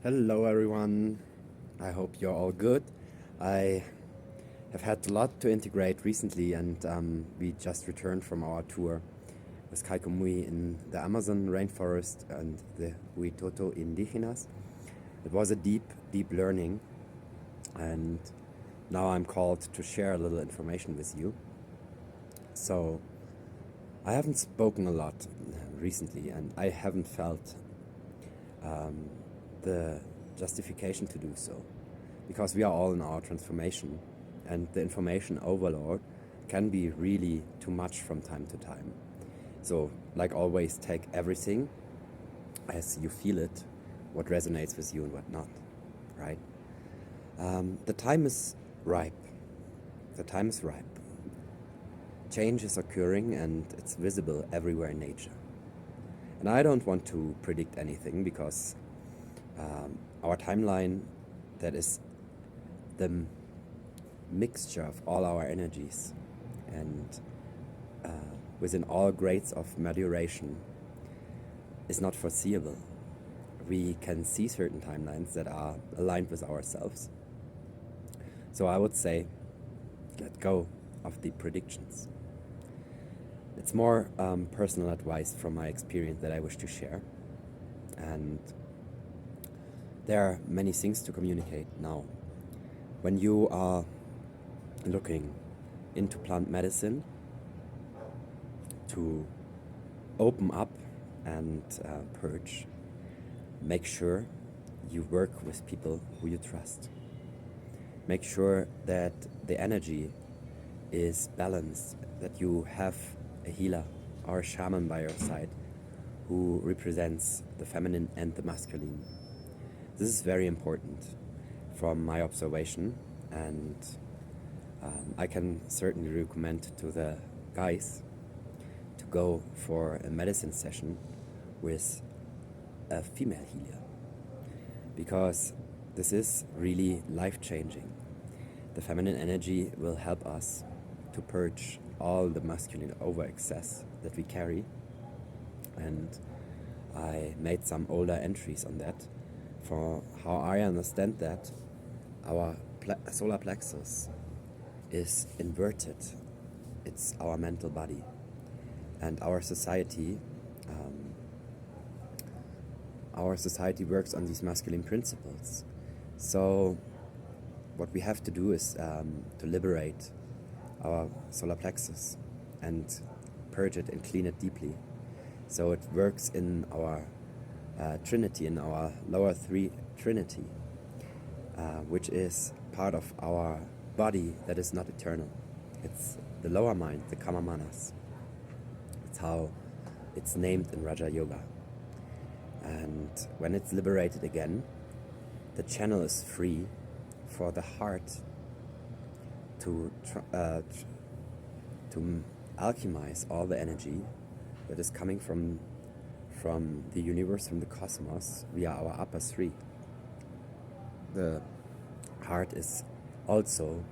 Hello everyone, I hope you're all good. I have had a lot to integrate recently and we just returned from our tour with Kaikomui in the Amazon rainforest and the Huitoto Indigenas. It was a deep learning, and now I'm called to share a little information with you. So I haven't spoken a lot recently and I haven't felt the justification to do so, because we are all in our transformation and the information overload can be really too much from time to time. So, like always, take everything as you feel it, what resonates with you and what not, right? The time is ripe. The time is ripe. Change is occurring and it's visible everywhere in nature. And I don't want to predict anything because our timeline, that is the mixture of all our energies and within all grades of maturation, is not foreseeable. We can see certain timelines that are aligned with ourselves. So I would say, let go of the predictions. It's more personal advice from my experience that I wish to share. And there are many things to communicate now. When you are looking into plant medicine to open up and purge, make sure you work with people who you trust. Make sure that the energy is balanced, that you have a healer or a shaman by your side who represents the feminine and the masculine. This is very important from my observation, and I can certainly recommend to the guys to go for a medicine session with a female healer, because this is really life-changing. The feminine energy will help us to purge all the masculine over-excess that we carry, and I made some older entries on that. For how I understand that, our solar plexus is inverted. It's our mental body, and our society works on these masculine principles. So what we have to do is to liberate our solar plexus and purge it and clean it deeply, so it works in our Trinity, in our lower three Trinity, which is part of our body that is not eternal. It's the lower mind, the Kama Manas. It's how it's named in Raja Yoga. And when it's liberated again, the channel is free for the heart to alchemize all the energy that is coming from the universe, from the cosmos, via our upper three. The heart is also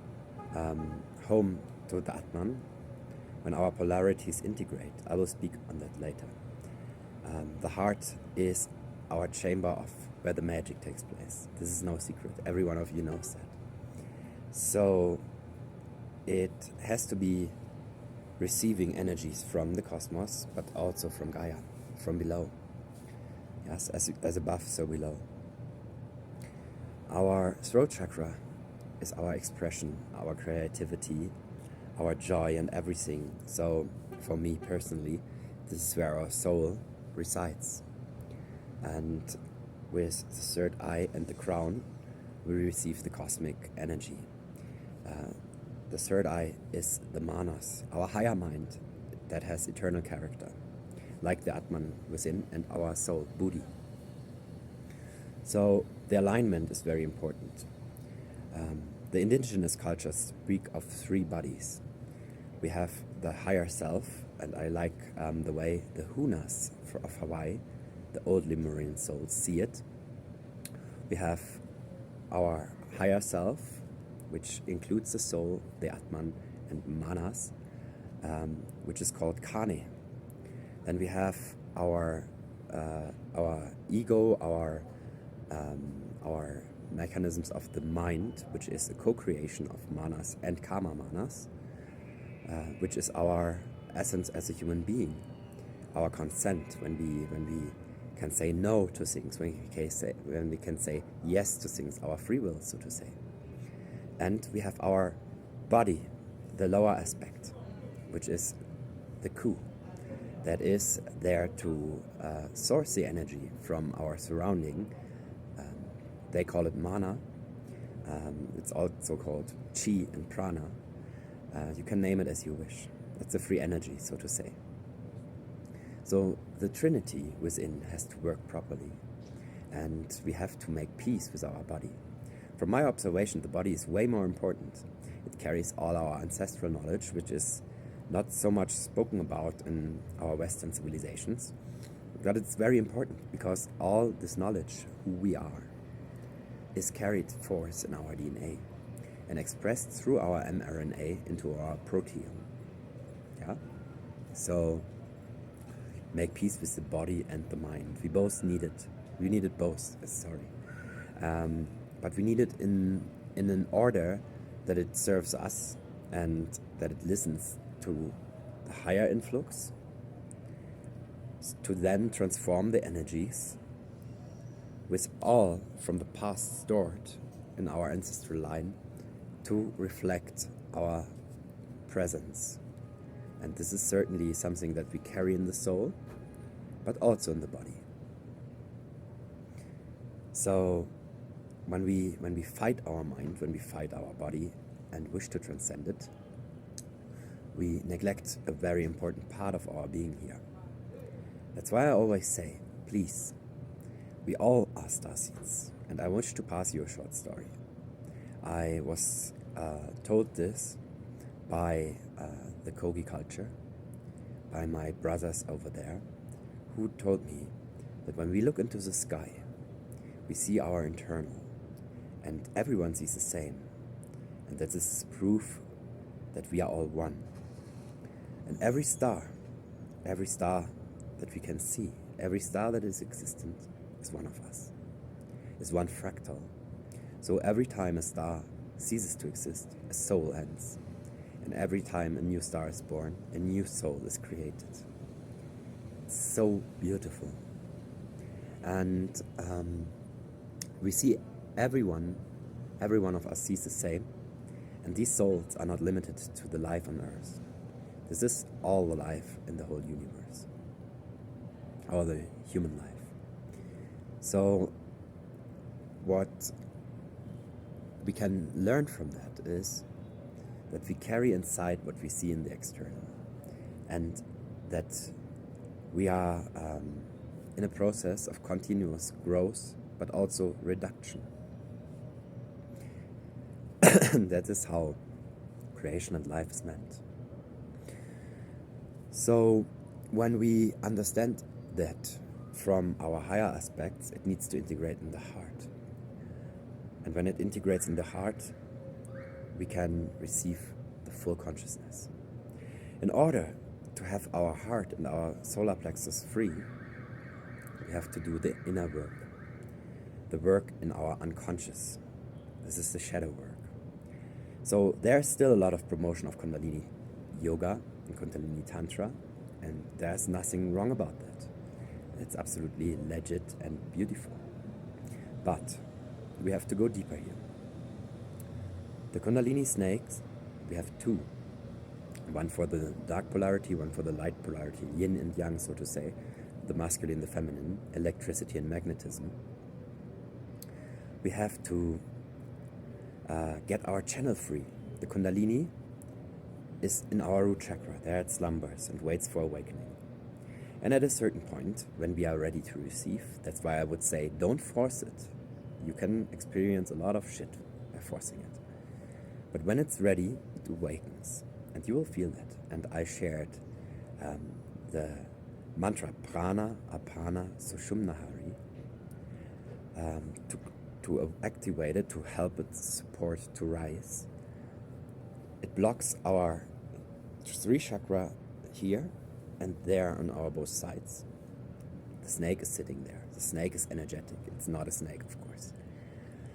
home to the Atman when our polarities integrate. I will speak on that later. The heart is our chamber of where the magic takes place. This is no secret. Every one of you knows that. So it has to be receiving energies from the cosmos, but also from Gaia, from below. Yes, as above, so below. Our throat chakra is our expression, our creativity, our joy and everything. So for me personally, this is where our soul resides. And with the third eye and the crown, we receive the cosmic energy. The third eye is the manas, our higher mind that has eternal character, like the Atman within, and our soul, Budhi. So the alignment is very important. The indigenous cultures speak of three bodies. We have the higher self, and I like the way the Hunas of Hawaii, the old Lemurian souls, see it. We have our higher self, which includes the soul, the Atman, and Manas, which is called Kane. Then we have our ego, our our mechanisms of the mind, which is a co-creation of manas and karma manas, which is our essence as a human being, our consent when we can say no to things, when we can say yes to things, our free will, so to say. And we have our body, the lower aspect, which is the ku, that is there to source the energy from our surrounding. They call it mana. It's also called chi and prana. You can name it as you wish. It's a free energy, so to say. So the Trinity within has to work properly, and we have to make peace with our body. From my observation, the body is way more important. It carries all our ancestral knowledge, which is not so much spoken about in our Western civilizations, but it's very important because all this knowledge, who we are, is carried forth in our DNA and expressed through our mRNA into our proteome. Yeah? So make peace with the body and the mind. We both need it. We need it both, but we need it in an order that it serves us and that it listens to the higher influx, to then transform the energies with all from the past stored in our ancestral line to reflect our presence. And this is certainly something that we carry in the soul, but also in the body. So when we fight our mind, when we fight our body and wish to transcend it, we neglect a very important part of our being here. That's why I always say, please, we all are starseeds. And I wish to pass you a short story. I was told this by the Kogi culture, by my brothers over there, who told me that when we look into the sky, we see our internal, and everyone sees the same, and that this is proof that we are all one. And every star that we can see, every star that is existent is one of us, is one fractal. So every time a star ceases to exist, a soul ends. And every time a new star is born, a new soul is created. It's so beautiful. And we see every one of us sees the same. And these souls are not limited to the life on earth. This is all the life in the whole universe, or the human life. So what we can learn from that is that we carry inside what we see in the external, and that we are in a process of continuous growth, but also reduction. That is how creation and life is meant. So when we understand that from our higher aspects, it needs to integrate in the heart. And when it integrates in the heart, we can receive the full consciousness. In order to have our heart and our solar plexus free, we have to do the inner work, the work in our unconscious. This is the shadow work. So there's still a lot of promotion of Kundalini Yoga and Kundalini Tantra, and there's nothing wrong about that. It's absolutely legit and beautiful. But we have to go deeper here. The Kundalini snakes, we have two. One for the dark polarity, one for the light polarity, yin and yang, so to say, the masculine, the feminine, electricity and magnetism. We have to get our channel free. The Kundalini is in our root chakra. There it slumbers and waits for awakening. And at a certain point, when we are ready to receive, that's why I would say don't force it. You can experience a lot of shit by forcing it. But when it's ready, it awakens. And you will feel that. And I shared the mantra Prana Apana Sushumna Hari to activate it, to help it support to rise. It blocks our 3 chakra here and there on our both sides. The snake is sitting there. The snake is energetic. It's not a snake, of course.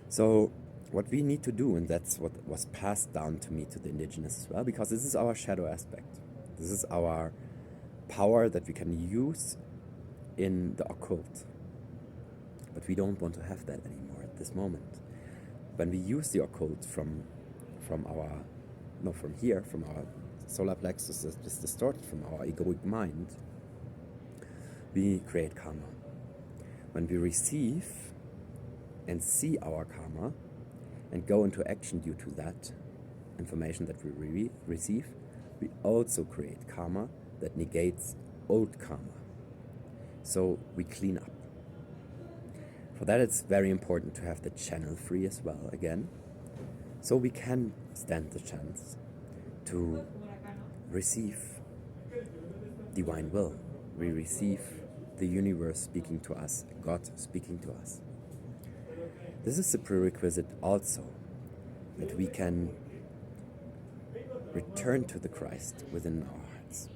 So what we need to do, and that's what was passed down to me, to the indigenous as well, because this is our shadow aspect. This is our power that we can use in the occult. But we don't want to have that anymore at this moment. When we use the occult from our solar plexus that is distorted from our egoic mind, we create karma. When we receive and see our karma and go into action due to that information that we receive, we also create karma that negates old karma. So we clean up. For that, it's very important to have the channel free as well, again, so we can stand the chance to receive divine will. We receive the universe speaking to us, God speaking to us. This is a prerequisite also, that we can return to the Christ within our hearts.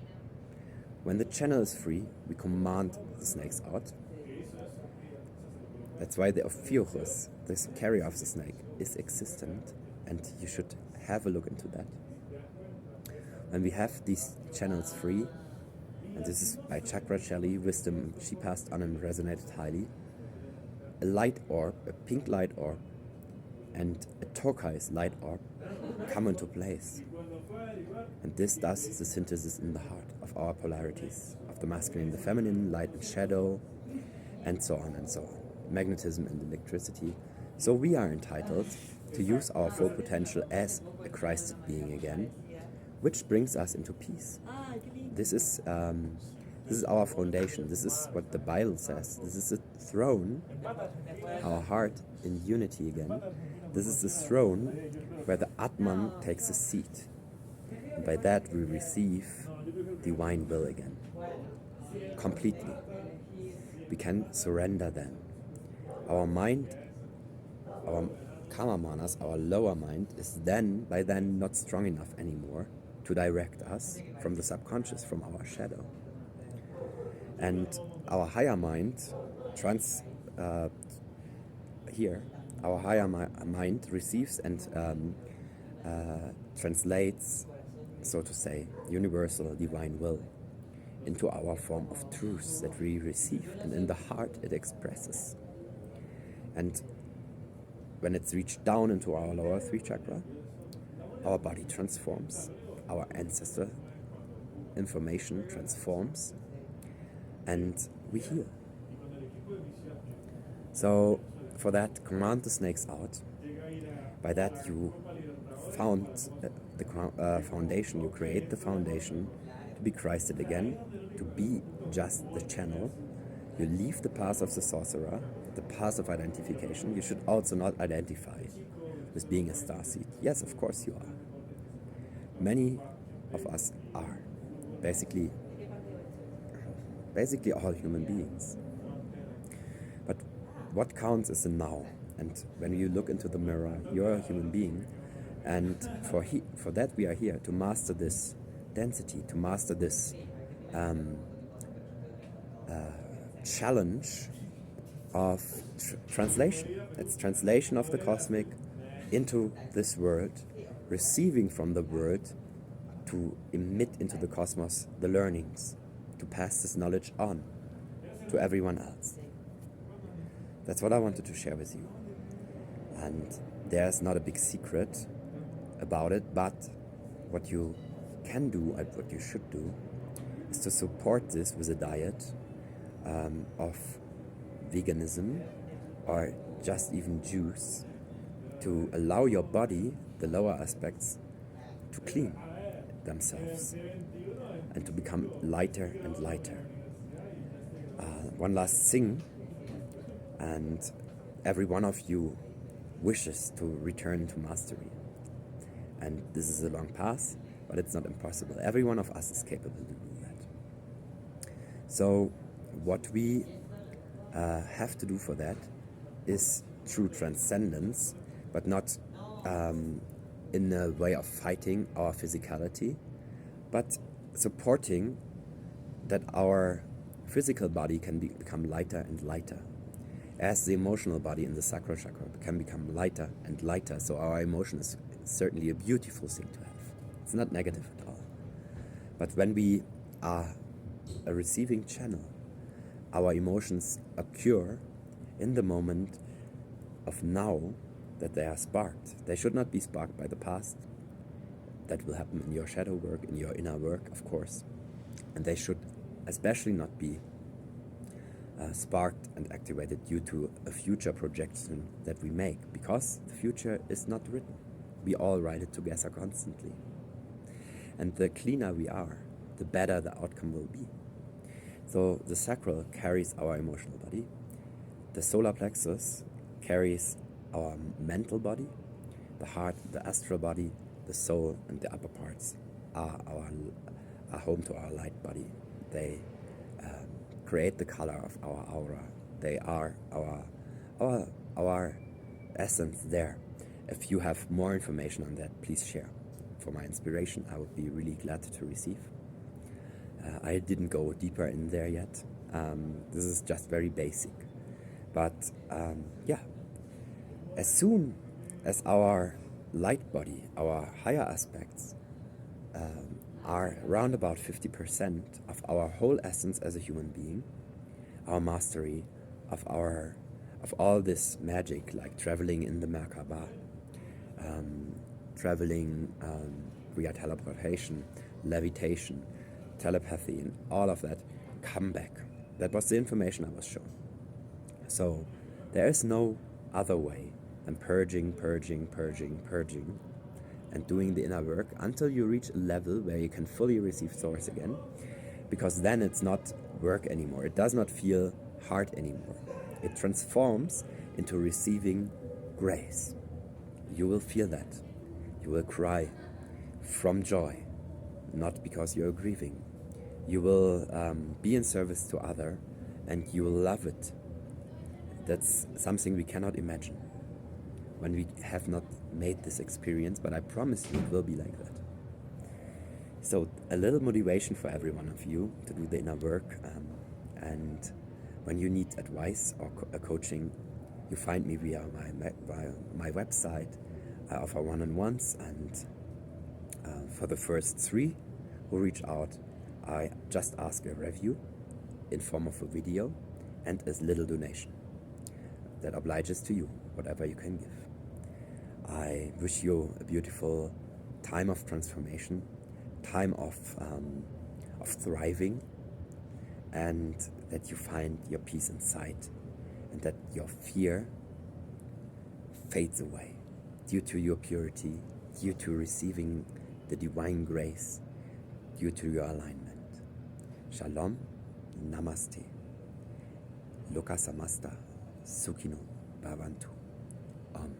When the channel is free, we command the snakes out. That's why the Ophiuchus, this carrier of the snake, is existent, and you should have a look into that. When we have these channels free, and this is by Chakra Shelley, wisdom she passed on and resonated highly, a light orb, a pink light orb, and a turquoise light orb come into place. And this does the synthesis in the heart of our polarities, of the masculine, the feminine, light and shadow, and so on and so on. Magnetism and electricity. So we are entitled to use our full potential as a Christed being again, which brings us into peace. This is our foundation. This is what the Bible says. This is the throne, our heart in unity again. This is the throne where the Atman takes a seat. And by that we receive divine will again, completely. We can surrender then. Our mind, our karma manas, our lower mind, is by then not strong enough anymore to direct us from the subconscious, from our shadow. And our higher mind our higher mind receives and translates, so to say, universal divine will into our form of truth that we receive, and in the heart it expresses. And when it's reached down into our lower 3 chakra, our body transforms, our ancestor information transforms, and we heal. So for that, command the snakes out. By that you found the foundation, you create the foundation to be Christed again, to be just the channel. You leave the path of the sorcerer, the path of identification. You should also not identify with being a starseed. Yes, of course you are. Many of us are. Basically all human beings. But what counts is the now. And when you look into the mirror, you're a human being. And for that we are here, to master this density, to master this challenge of translation. It's translation of the cosmic into this world, receiving from the world to emit into the cosmos the learnings, to pass this knowledge on to everyone else. That's what I wanted to share with you. And there's not a big secret about it, but what you can do and what you should do is to support this with a diet of veganism or just even juice, to allow your body, the lower aspects, to clean themselves and to become lighter and lighter. One last thing, and every one of you wishes to return to mastery. And this is a long path, but it's not impossible. Every one of us is capable to do that. So what we have to do for that is through transcendence, but not in a way of fighting our physicality, but supporting that our physical body can become lighter and lighter As the emotional body in the sacral chakra can become lighter and lighter, so our emotion is certainly a beautiful thing to have. It's not negative at all. But when we are a receiving channel, our emotions occur in the moment of now that they are sparked. They should not be sparked by the past. That will happen in your shadow work, in your inner work, of course. And they should especially not be sparked and activated due to a future projection that we make, because the future is not written. We all write it together constantly. And the cleaner we are, the better the outcome will be. So the sacral carries our emotional body. The solar plexus carries our mental body. The heart, the astral body, the soul, and the upper parts are home to our light body. They create the color of our aura. They are our essence there. If you have more information on that, please share. For my inspiration, I would be really glad to receive. I didn't go deeper in there yet. This is just very basic. But yeah, as soon as our light body, our higher aspects, are around about 50% of our whole essence as a human being, our mastery of all this magic, like traveling in the Merkaba, traveling via teleportation, levitation, telepathy, and all of that, come back. That was the information I was shown. So there is no other way than purging, and doing the inner work until you reach a level where you can fully receive source again, because then it's not work anymore. It does not feel hard anymore. It transforms into receiving grace. You will feel that. You will cry from joy, not because you're grieving. You will be in service to other, and you will love it. That's something we cannot imagine when we have not made this experience, but I promise you it will be like that. So a little motivation for every one of you to do the inner work, and when you need advice or coaching, you find me via my website. I offer one-on-ones, and for the first 3 who reach out, I just ask a review in form of a video and a little donation that obliges to you, whatever you can give. I wish you a beautiful time of transformation, time of thriving, and that you find your peace inside, and that your fear fades away due to your purity, due to receiving the divine grace, due to your alignment. Shalom Namasté. Loka Samasta Sukhino Bhavantu. Om.